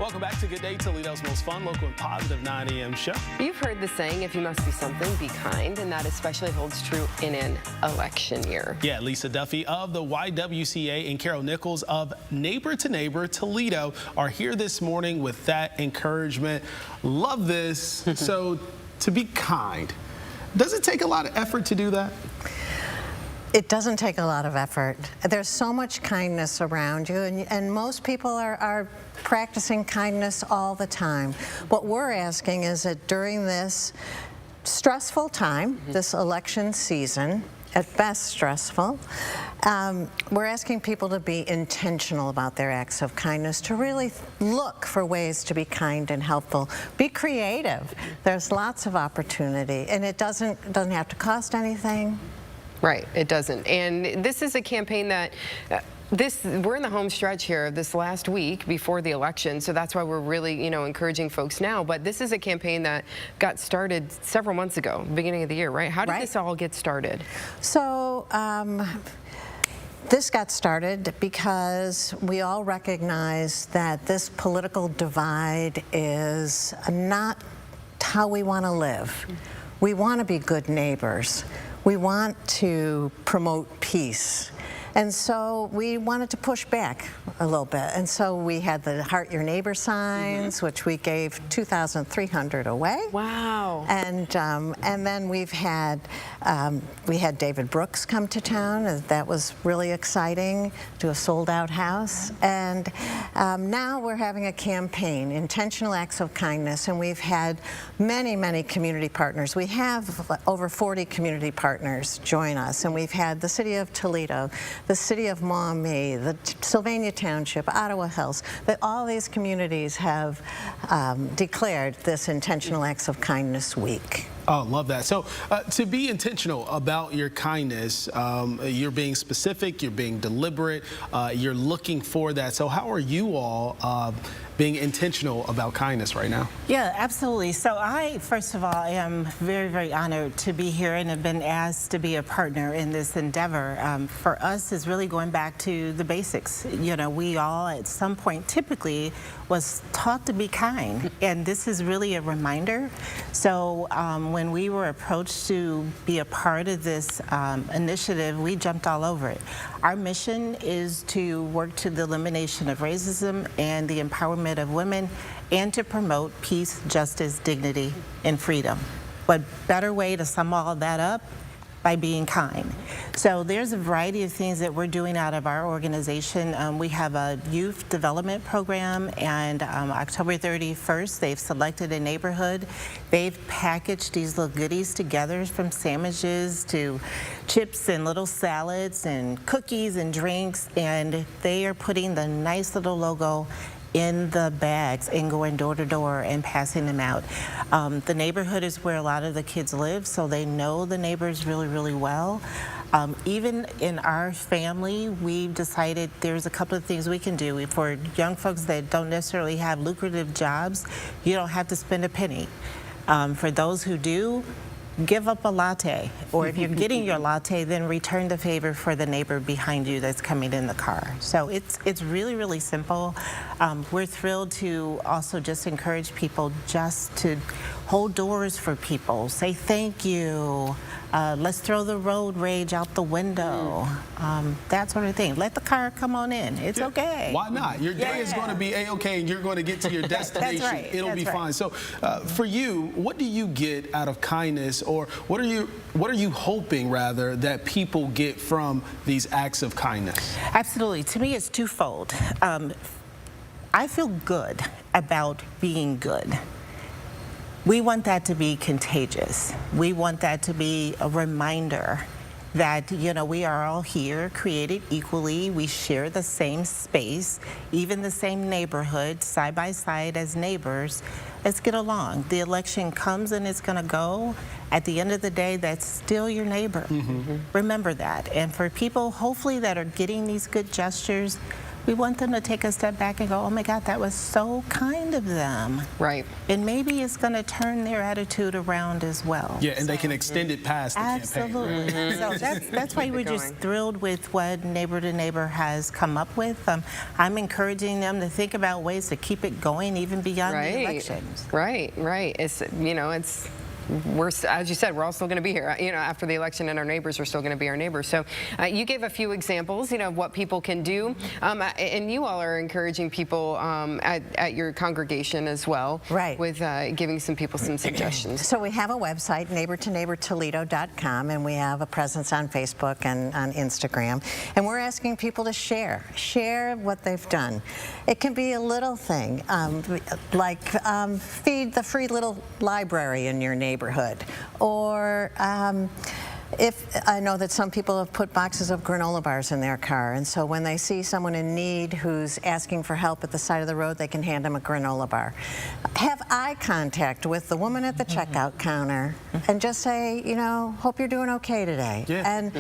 Welcome back to Good Day, Toledo's most fun, local, and positive 9 a.m. show. You've heard the saying, if you must do something, be kind, and that especially holds true in an election year. Yeah, Lisa Duffie of the YWCA and Carol Nichols of Neighbor to Neighbor Toledo are here this morning with that encouragement. Love this. So, to be kind, does it take a lot of effort to do that? It doesn't take a lot of effort. There's so much kindness around you, and most people are practicing kindness all the time. What we're asking is that during this stressful time, this election season, at best stressful, we're asking people to be intentional about their acts of kindness, to really look for ways to be kind and helpful. Be creative. There's lots of opportunity, and it doesn't have to cost anything. Right, it doesn't. And this is a campaign that we're in the home stretch here this last week before the election, so that's why we're really, encouraging folks now. But this is a campaign that got started several months ago, beginning of the year, right? How did this all get started? So, this got started because we all recognize that this political divide is not how we want to live. We want to be good neighbors. We want to promote peace. And so we wanted to push back a little bit. And so we had the Heart Your Neighbor signs, which we gave 2,300 away. Wow. And then we had David Brooks come to town, and that was really exciting, to a sold-out house. And now we're having a campaign, Intentional Acts of Kindness, and we've had many, many community partners. We have over 40 community partners join us, and we've had the City of Toledo, the City of Maumee, the Sylvania Township, Ottawa Hills, that all these communities have declared this Intentional Acts of Kindness Week. Oh, love that. So to be intentional about your kindness, you're being specific, you're being deliberate, you're looking for that. So how are you all being intentional about kindness right now? Yeah, absolutely. So I, first of all, am very, very honored to be here and have been asked to be a partner in this endeavor. For us, is really going back to the basics. We all at some point typically was taught to be kind, and this is really a reminder. So when we were approached to be a part of this initiative, we jumped all over it. Our mission is to work to the elimination of racism and the empowerment of women, and to promote peace, justice, dignity, and freedom. What better way to sum all that up? By being kind. So there's a variety of things that we're doing out of our organization. We have a youth development program, and October 31st, they've selected a neighborhood. They've packaged these little goodies together, from sandwiches to chips and little salads and cookies and drinks, and they are putting the nice little logo in the bags and going door to door and passing them out. The neighborhood is where a lot of the kids live, so they know the neighbors really, really well. Even in our family, we've decided there's a couple of things we can do. For young folks that don't necessarily have lucrative jobs, you don't have to spend a penny. For those who do, give up a latte, or if you're getting your latte, then return the favor for the neighbor behind you that's coming in the car. So it's really, really simple. We're thrilled to also just encourage people just to hold doors for people, say thank you. Let's throw the road rage out the window, that sort of thing. Let the car come on in. It's okay. Why not? Your day is going to be A-okay, and you're going to get to your destination. That's right. It'll be fine. So for you, what do you get out of kindness, or what are you hoping, rather, that people get from these acts of kindness? Absolutely. To me, it's twofold. I feel good about being good. We want that to be contagious. We want that to be a reminder that, we are all here, created equally. We share the same space, even the same neighborhood, side by side as neighbors. Let's get along. The election comes and it's going to go. At the end of the day, that's still your neighbor. Remember that. And for people, hopefully, that are getting these good gestures, we want them to take a step back and go, oh my God, that was so kind of them. Right. And maybe it's going to turn their attitude around as well. Yeah, and they can extend it past the Absolutely. campaign. So that's why Keep we're it just going. thrilled with what Neighbor to Neighbor has come up with. I'm encouraging them to think about ways to keep it going even beyond the elections. Right. It's, as you said, we're all still going to be here, after the election, and our neighbors are still going to be our neighbors. So you gave a few examples, of what people can do, and you all are encouraging people at your congregation as well, right? With giving some people some suggestions. So we have a website, neighbortoneighbortoledo.com, and we have a presence on Facebook and on Instagram, and we're asking people to share what they've done. It can be a little thing, like feed the free little library in your neighborhood, or if I know that some people have put boxes of granola bars in their car, and so when they see someone in need who's asking for help at the side of the road, they can hand them a granola bar. Have eye contact with the woman at the checkout counter and just say, hope you're doing okay today. Yeah. And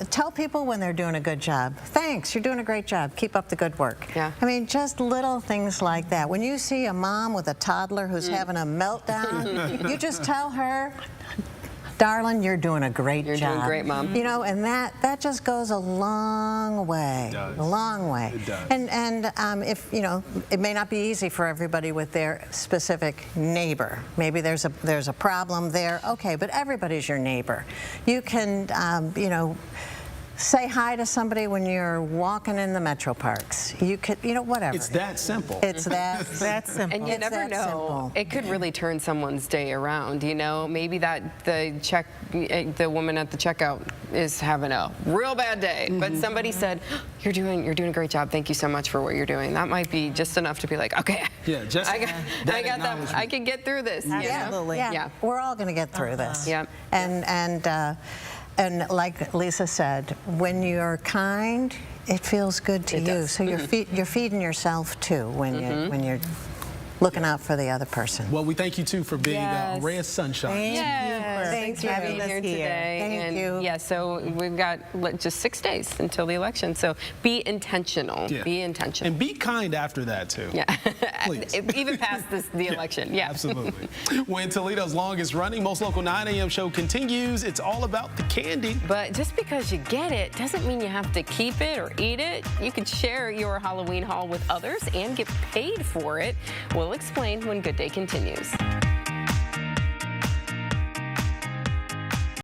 tell people when they're doing a good job, thanks, you're doing a great job, keep up the good work. Yeah. I mean, just little things like that. When you see a mom with a toddler who's having a meltdown, you just tell her, darling, you're doing a great job. You're doing great, Mom. And that just goes a long way. It does. A long way. It does. And if it may not be easy for everybody with their specific neighbor. Maybe there's a problem there. Okay, but everybody's your neighbor. You can say hi to somebody when you're walking in the metro parks. You could, whatever. It's that simple. It's that simple. And you never know. It could really turn someone's day around. Maybe that the woman at the checkout is having a real bad day, but somebody said, "You're doing a great job. Thank you so much for what you're doing." That might be just enough to be like, "Okay, Yeah, just I got that. I can get through this." Absolutely. Yeah. We're all going to get through this. Yep. And like Lisa said, when you're kind, it feels good to It you. does. So you're feeding yourself too when you're looking out for the other person. Well, we thank you too for being a Yes. ray of sunshine. Yes, Thanks thanks for for being having us here today. Thank and you. Yeah, so we've got just 6 days until the election. So be intentional. Yeah. Be intentional. And be kind after that too. Yeah. Please. Even past the election. Yeah. Absolutely. When Toledo's longest running Most Local 9 a.m. show continues, it's all about the candy. But just because you get it doesn't mean you have to keep it or eat it. You could share your Halloween haul with others and get paid for it. We'll explain when Good Day continues.